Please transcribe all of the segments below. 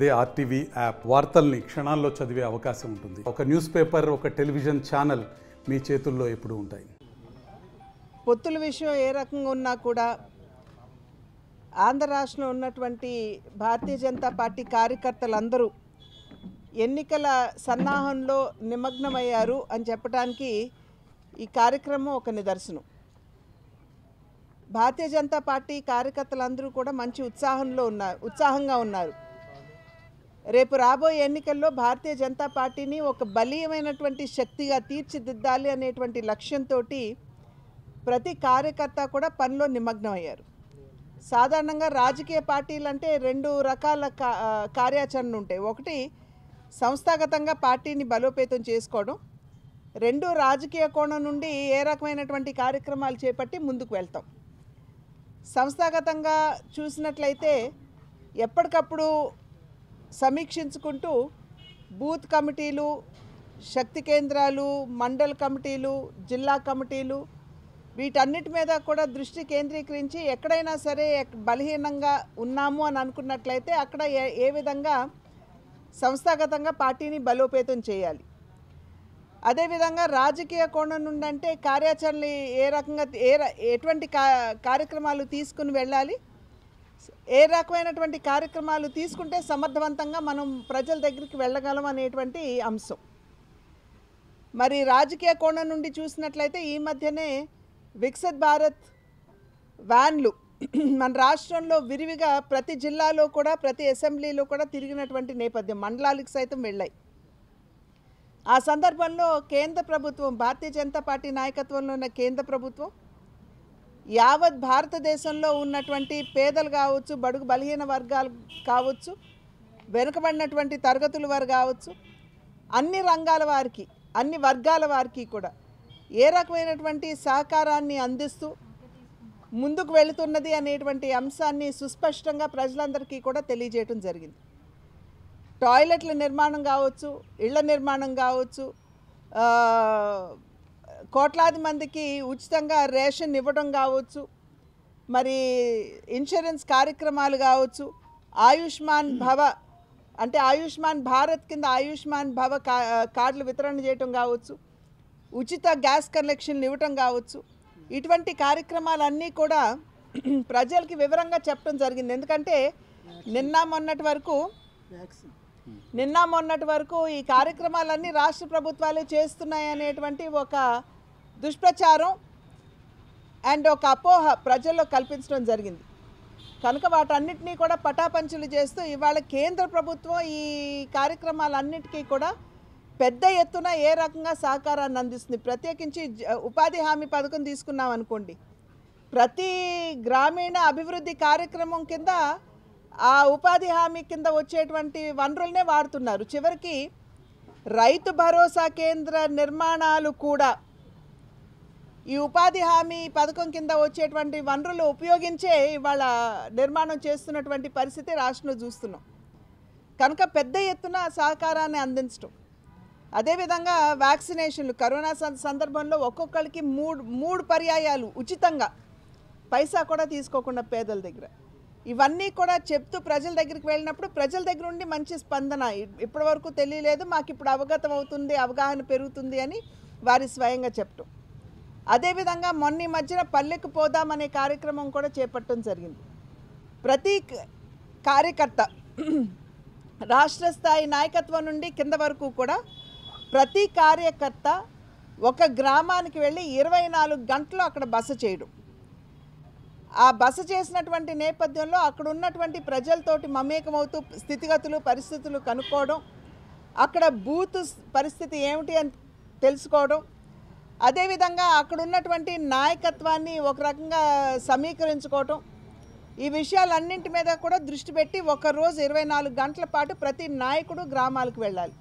అదే RTV app వార్తల్ని క్షణాల్లో చదివే అవకాశం ఉంటుంది. ఒక న్యూస్ పేపర్, ఒక టెలివిజన్ ఛానల్ మీ చేతుల్లో ఎప్పుడూ ఉంటాయి. పొత్తుల విషయం ఏ రకంగా ఉన్నా కూడా ఆంధ్ర రాష్ట్రంలో ఉన్నటువంటి భారతీయ జనతా పార్టీ కార్యకర్తలందరూ ఎన్నికల సన్నాహంలో నిమగ్నమయ్యారు అని చెప్పడానికి ఈ కార్యక్రమం ఒక నిదర్శనం. భారతీయ జనతా పార్టీ కార్యకర్తలందరూ కూడా మంచి ఉత్సాహంగా ఉన్నారు. రేపు రాబోయే ఎన్నికల్లో భారతీయ జనతా పార్టీని ఒక బలీయమైనటువంటి శక్తిగా తీర్చిదిద్దాలి అనేటువంటి లక్ష్యంతో ప్రతి కార్యకర్త కూడా పనిలో నిమగ్నమయ్యారు. సాధారణంగా రాజకీయ పార్టీలు అంటే రెండు రకాల కార్యాచరణ ఉంటాయి. ఒకటి సంస్థాగతంగా పార్టీని బలోపేతం చేసుకోవడం, రెండు రాజకీయ కోణం నుండి ఏ రకమైనటువంటి కార్యక్రమాలు చేపట్టి ముందుకు వెళ్తాం. సంస్థాగతంగా చూసినట్లయితే ఎప్పటికప్పుడు సమీక్షించుకుంటూ బూత్ కమిటీలు, శక్తి కేంద్రాలు, మండల కమిటీలు, జిల్లా కమిటీలు వీటన్నిటి మీద కూడా దృష్టి కేంద్రీకరించి ఎక్కడైనా సరే బలహీనంగా ఉన్నాము అని అనుకున్నట్లయితే అక్కడ ఏ విధంగా సంస్థాగతంగా పార్టీని బలోపేతం చేయాలి. అదేవిధంగా రాజకీయ కోణం నుండి అంటే కార్యాచరణ ఏ రకంగా ఎటువంటి కార్యక్రమాలు తీసుకుని వెళ్ళాలి, ఏ రకమైనటువంటి కార్యక్రమాలు తీసుకుంటే సమర్థవంతంగా మనం ప్రజల దగ్గరికి వెళ్ళగలం అనేటువంటి అంశం. మరి రాజకీయ కోణం నుండి చూసినట్లయితే ఈ మధ్యనే వికసిత్ భారత్ వ్యాన్లు మన రాష్ట్రంలో విరివిగా ప్రతి జిల్లాలో కూడా ప్రతి అసెంబ్లీలో కూడా తిరిగినటువంటి నేపథ్యం, మండలాలకు సైతం వెళ్ళాయి. ఆ సందర్భంలో కేంద్ర ప్రభుత్వం, భారతీయ జనతా పార్టీ నాయకత్వంలో ఉన్న కేంద్ర ప్రభుత్వం యావత్ భారతదేశంలో ఉన్నటువంటి పేదలు కావచ్చు, బడుగు బలహీన వర్గాలు కావచ్చు, వెనుకబడినటువంటి తరగతుల వారు కావచ్చు, అన్ని రంగాల వారికి, అన్ని వర్గాల వారికి కూడా ఏ రకమైనటువంటి సహకారాన్ని అందిస్తూ ముందుకు వెళుతున్నది అనేటువంటి అంశాన్ని సుస్పష్టంగా ప్రజలందరికీ కూడా తెలియజేయడం జరిగింది. టాయిలెట్ల నిర్మాణం కావచ్చు, ఇళ్ల నిర్మాణం కావచ్చు, కోట్లాది మందికి ఉచితంగా రేషన్ ఇవ్వడం కావచ్చు, మరి ఇన్సూరెన్స్ కార్యక్రమాలు కావచ్చు, ఆయుష్మాన్ భవ అంటే ఆయుష్మాన్ భారత్ కింద ఆయుష్మాన్ భవ కార్డులు వితరణ చేయటం కావచ్చు, ఉచిత గ్యాస్ కనెక్షన్లు ఇవ్వటం కావచ్చు, ఇటువంటి కార్యక్రమాలన్నీ కూడా ప్రజలకి వివరంగా చెప్పడం జరిగింది. ఎందుకంటే నిన్న మొన్నటి వరకు ఈ కార్యక్రమాలన్నీ రాష్ట్ర ప్రభుత్వాలే చేస్తున్నాయి అనేటువంటి ఒక దుష్ప్రచారం అండ్ ఒక అపోహ ప్రజల్లో కల్పించడం జరిగింది. కనుక వాటన్నిటినీ కూడా పటాపంచులు చేస్తూ ఇవాళ కేంద్ర ప్రభుత్వం ఈ కార్యక్రమాలన్నిటికీ కూడా పెద్ద ఎత్తున ఏ రకంగా సహకారాన్ని అందిస్తుంది. ప్రత్యేకించి ఉపాధి హామీ పథకం తీసుకున్నాం అనుకోండి, ప్రతి గ్రామీణ అభివృద్ధి కార్యక్రమం కింద ఆ ఉపాధి హామీ కింద వచ్చేటువంటి వనరులనే వాడుతున్నారు. చివరికి రైతు భరోసా కేంద్ర నిర్మాణాలు కూడా ఈ ఉపాధి హామీ పథకం కింద వచ్చేటువంటి వనరులు ఉపయోగించే ఇవాళ నిర్మాణం చేస్తున్నటువంటి పరిస్థితి రాష్ట్రంలో చూస్తున్నాం. కనుక పెద్ద ఎత్తున సహకారాన్ని అందించడం, అదేవిధంగా వ్యాక్సినేషన్లు కరోనా సందర్భంలో ఒక్కొక్కరికి మూడు పర్యాయాలు ఉచితంగా, పైసా కూడా తీసుకోకుండా పేదల దగ్గర, ఇవన్నీ కూడా చెప్తూ ప్రజల దగ్గరికి వెళ్ళినప్పుడు ప్రజల దగ్గర నుండి మంచి స్పందన. ఇప్పటివరకు తెలియలేదు, మాకు ఇప్పుడు అవగతం అవుతుంది, అవగాహన పెరుగుతుంది అని వారి స్వయంగా చెప్పటం. అదేవిధంగా మొన్న మధ్యన పల్లెకు పోదామనే కార్యక్రమం కూడా చేపట్టడం జరిగింది. ప్రతి కార్యకర్త రాష్ట్ర స్థాయి నాయకత్వం నుండి కింద వరకు కూడా ప్రతి కార్యకర్త ఒక గ్రామానికి వెళ్ళి 24 గంటలు అక్కడ బస చేయడం. ఆ బస చేసినటువంటి నేపథ్యంలో అక్కడ ఉన్నటువంటి ప్రజలతోటి మమేకమవుతూ స్థితిగతులు పరిస్థితులు కనుక్కోవడం, అక్కడ బూత్ పరిస్థితి ఏమిటి అని తెలుసుకోవడం, అదేవిధంగా అక్కడ ఉన్నటువంటి నాయకత్వాన్ని ఒక రకంగా సమీకరించుకోవటం, ఈ విషయాలన్నింటి మీద కూడా దృష్టి పెట్టి ఒకరోజు 24 గంటల పాటు ప్రతి నాయకుడు గ్రామాలకు వెళ్ళాలి.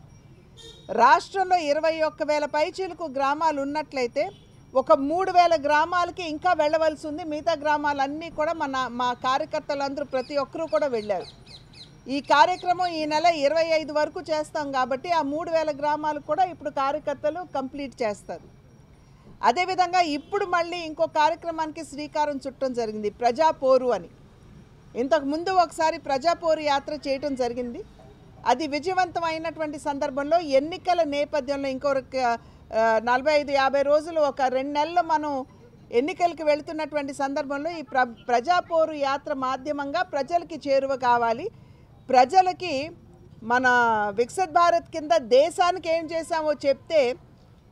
రాష్ట్రంలో 21,000 పైచీలకు గ్రామాలు ఉన్నట్లయితే ఒక 3,000 గ్రామాలకి ఇంకా వెళ్ళవలసి ఉంది. మిగతా గ్రామాలన్నీ కూడా మా కార్యకర్తలందరూ ప్రతి ఒక్కరూ కూడా వెళ్ళారు. ఈ కార్యక్రమం ఈ నెల 25 వరకు చేస్తాం కాబట్టి ఆ 3,000 గ్రామాలు కూడా ఇప్పుడు కార్యకర్తలు కంప్లీట్ చేస్తారు. అదేవిధంగా ఇప్పుడు మళ్ళీ ఇంకో కార్యక్రమానికి శ్రీకారం చుట్టడం జరిగింది, ప్రజాపోరు అని. ఇంతకు ముందు ఒకసారి ప్రజాపోరు యాత్ర చేయటం జరిగింది. అది విజయవంతమైనటువంటి సందర్భంలో ఎన్నికల నేపథ్యంలో ఇంకొక 45-50 రోజులు ఒక 2 నెలలు మనం ఎన్నికలకు వెళుతున్నటువంటి సందర్భంలో ఈ ప్రజాపోరు యాత్ర మాధ్యమంగా ప్రజలకి చేరువ కావాలి. ప్రజలకి మన వికసిత్ భారత్ కింద దేశానికి ఏం చేశామో చెప్తే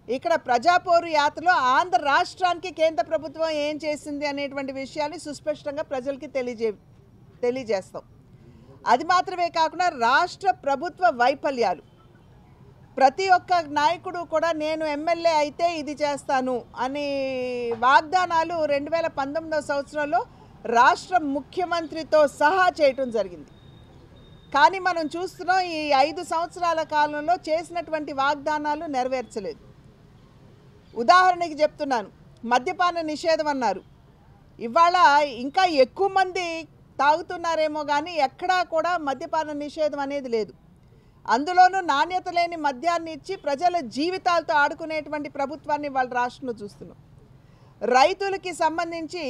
ఇక్కడ ప్రజాపోరు యాత్రలో ఆంధ్ర రాష్ట్రానికి కేంద్ర ప్రభుత్వం ఏం చేసింది అనేటువంటి విషయాన్ని సుస్పష్టంగా ప్రజలకి తెలియజేస్తాం. అది మాత్రమే కాకుండా రాష్ట్ర ప్రభుత్వ వైఫల్యాలు, ప్రతి ఒక్క నాయకుడు కూడా నేను ఎమ్మెల్యే అయితే ఇది చేస్తాను అని వాగ్దానాలు 2019వ సంవత్సరంలో రాష్ట్ర ముఖ్యమంత్రితో సహా చేయటం జరిగింది. కానీ మనం చూస్తున్నాం ఈ 5 సంవత్సరాల కాలంలో చేసినటువంటి వాగ్దానాలు నెరవేర్చలేదు. ఉదాహరణకి చెప్తున్నాను, మద్యపాన నిషేధం అన్నారు. ఇవాళ ఇంకా ఎక్కువ మంది తాగుతున్నారేమో కానీ ఎక్కడా కూడా మద్యపాన నిషేధం అనేది లేదు. అందులోనూ నాణ్యత లేని మద్యాన్ని ఇచ్చి ప్రజల జీవితాలతో ఆడుకునేటువంటి ప్రభుత్వాన్ని వాళ్ళ రాష్ట్రంలో చూస్తున్నాం. రైతులకి సంబంధించి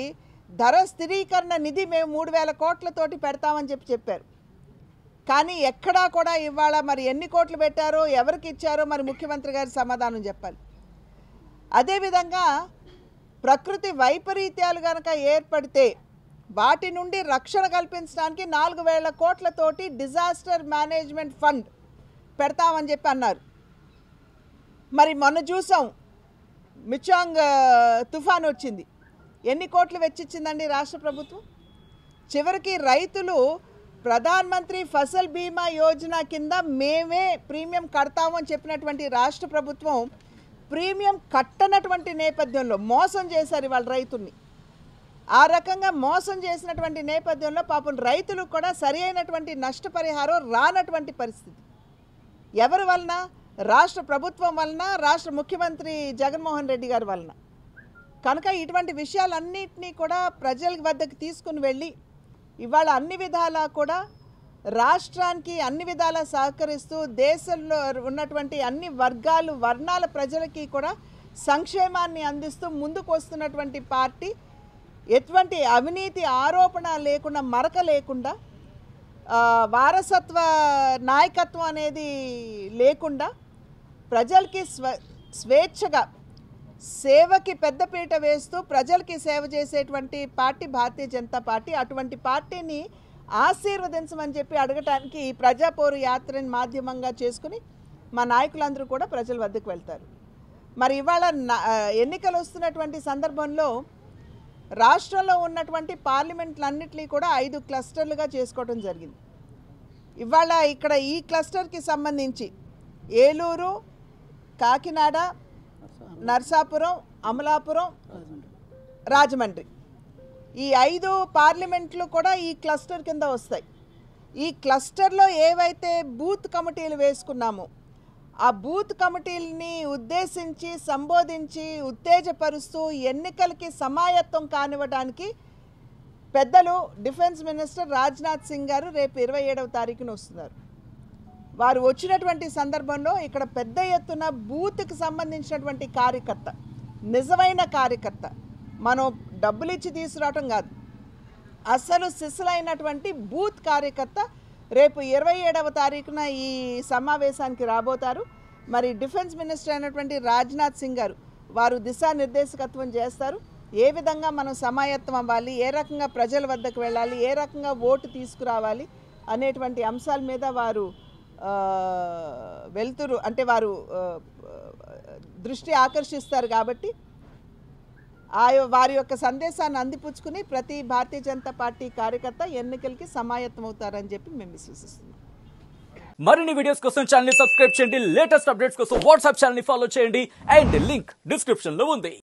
ధర స్థిరీకరణ నిధి మేము 3,000 కోట్లతోటి పెడతామని చెప్పారు. కానీ ఎక్కడా కూడా ఇవాళ మరి ఎన్ని కోట్లు పెట్టారో ఎవరికి ఇచ్చారో మరి ముఖ్యమంత్రి గారు సమాధానం చెప్పాలి. అదేవిధంగా ప్రకృతి వైపరీత్యాలు కనుక ఏర్పడితే వాటి నుండి రక్షణ కల్పించడానికి 4,000 కోట్లతోటి డిజాస్టర్ మేనేజ్మెంట్ ఫండ్ పెడతామని చెప్పి అన్నారు. మరి మొన్న చూసాం మిచాంగ్ తుఫాన్ వచ్చింది, ఎన్ని కోట్లు వెచ్చించిందండి రాష్ట్ర ప్రభుత్వం. చివరికి రైతులు ప్రధాన్ మంత్రి ఫసల్ బీమా యోజన కింద మేమే ప్రీమియం కడతామని చెప్పినటువంటి రాష్ట్ర ప్రభుత్వం ప్రీమియం కట్టనటువంటి నేపథ్యంలో మోసం చేశారు వాళ్ళ రైతుల్ని. ఆ రకంగా మోసం చేసినటువంటి నేపథ్యంలో పాపం రైతులకు కూడా సరి అయినటువంటి నష్టపరిహారం రానటువంటి పరిస్థితి. ఎవరి వలన? రాష్ట్ర ప్రభుత్వం వలన, రాష్ట్ర ముఖ్యమంత్రి జగన్మోహన్ రెడ్డి గారి వలన. కనుక ఇటువంటి విషయాలన్నింటినీ కూడా ప్రజల వద్దకు తీసుకుని వెళ్ళి ఇవాళ అన్ని విధాలా కూడా రాష్ట్రానికి అన్ని విధాలా సహకరిస్తూ దేశంలో ఉన్నటువంటి అన్ని వర్గాలు వర్ణాల ప్రజలకి కూడా సంక్షేమాన్ని అందిస్తూ ముందుకు వస్తున్నటువంటి పార్టీ, ఎటువంటి అవినీతి ఆరోపణ లేకుండా, మరక లేకుండా, వారసత్వ నాయకత్వం అనేది లేకుండా ప్రజలకి స్వేచ్ఛగా సేవకి పెద్దపీట వేస్తూ ప్రజలకి సేవ చేసేటువంటి పార్టీ భారతీయ జనతా పార్టీ. అటువంటి పార్టీని ఆశీర్వదించమని చెప్పి అడగటానికి ఈ ప్రజాపోరు యాత్రని మాధ్యమంగా చేసుకుని మా నాయకులందరూ కూడా ప్రజల వద్దకు వెళ్తారు. మరి ఇవాళ ఎన్నికలు వస్తున్నటువంటి సందర్భంలో రాష్ట్రంలో ఉన్నటువంటి పార్లమెంట్లన్నింటినీ కూడా 5 క్లస్టర్లుగా చేసుకోవడం జరిగింది. ఇవాళ ఇక్కడ ఈ క్లస్టర్కి సంబంధించి ఏలూరు, కాకినాడ, నర్సాపురం, అమలాపురం, రాజమండ్రి ఈ 5 పార్లమెంట్లు కూడా ఈ క్లస్టర్ కింద వస్తాయి. ఈ క్లస్టర్లో ఏవైతే బూత్ కమిటీలు వేసుకున్నామో ఆ బూత్ కమిటీలని ఉద్దేశించి సంబోధించి ఉత్తేజపరుస్తూ ఎన్నికలకి సమాయత్తం కానివ్వడానికి పెద్దలు డిఫెన్స్ మినిస్టర్ రాజ్నాథ్ సింగ్ గారు రేపు 27వ తారీఖున వస్తున్నారు. వారు వచ్చినటువంటి సందర్భంలో ఇక్కడ పెద్ద ఎత్తున బూత్కి సంబంధించినటువంటి కార్యకర్త, నిజమైన కార్యకర్త, మనం డబ్బులు ఇచ్చి తీసుకురావటం కాదు, అసలు సిసలైనటువంటి బూత్ కార్యకర్త రేపు 27వ తారీఖున ఈ సమావేశానికి రాబోతారు. మరి డిఫెన్స్ మినిస్టర్ అయినటువంటి రాజ్నాథ్ సింగ్ గారు వారు దిశానిర్దేశకత్వం చేస్తారు. ఏ విధంగా మనం సమాయత్తం అవ్వాలి, ఏ రకంగా ప్రజల వద్దకు వెళ్ళాలి, ఏ రకంగా ఓటు తీసుకురావాలి అనేటువంటి అంశాల మీద వారు వెళ్తురు అంటే వారు దృష్టి ఆకర్షిస్తారు. కాబట్టి వారి యొక్క సందేశాన్ని అందిపుచ్చుకుని ప్రతి భారతీయ జనతా పార్టీ కార్యకర్త ఎన్నికలకి సమాయత్తం అవుతారని చెప్పి మేము విశ్వసిస్తున్నాం. మరిన్ని వీడియోస్ కోసం ఛానల్ ని సబ్స్క్రైబ్ చేయండి, లేటెస్ట్ అప్డేట్స్ కోసం వాట్సాప్ ఛానల్ ని ఫాలో చేయండి అండ్ లింక్ డిస్క్రిప్షన్ లో ఉంది.